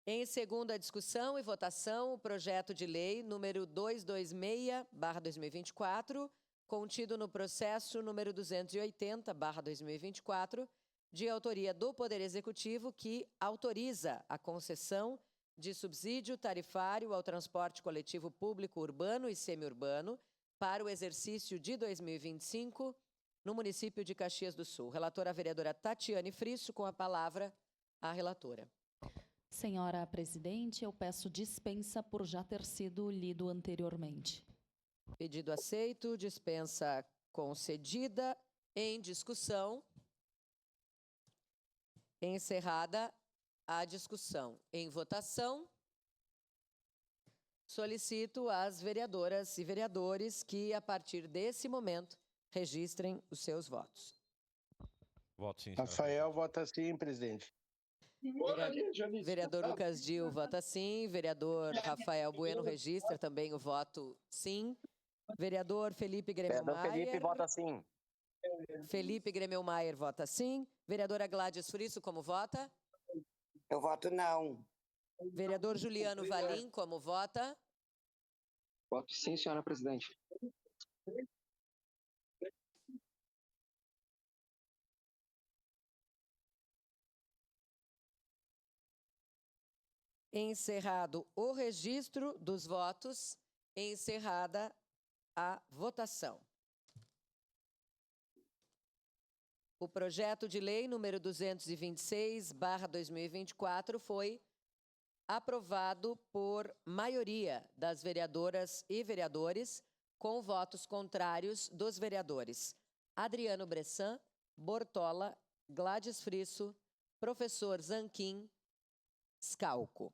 Em segunda discussão e votação, o projeto de lei número 226/2024, contido no processo número 280/2024, de autoria do Poder Executivo, que autoriza a concessão de subsídio tarifário ao transporte coletivo público urbano e semiurbano para o exercício de 2025 no município de Caxias do Sul. Relatora a vereadora Tatiane Frisso, com a palavra a relatora. Senhora presidente, eu peço dispensa por já ter sido lido anteriormente. Pedido aceito, dispensa concedida. Em discussão. Encerrada a discussão. Em votação, solicito às vereadoras e vereadores que, a partir desse momento, registrem os seus votos. Voto sim, Rafael vota sim, presidente. Vereador Lucas Dil vota sim. Vereador Rafael Bueno registra também o voto sim. Vereador Felipe Gremel-Maier. Felipe vota sim. Felipe Gremel-Maier vota sim. Vereadora Gladys Frisso, como vota? Eu voto não. Vereador Juliano Valim, como vota? Voto sim, senhora presidente. Encerrado o registro dos votos, encerrada a votação. O projeto de lei número 226/2024 foi aprovado por maioria das vereadoras e vereadores, com votos contrários dos vereadores Adriano Bressan, Bortola, Gladys Frisso, professor Zanquim, Scalco.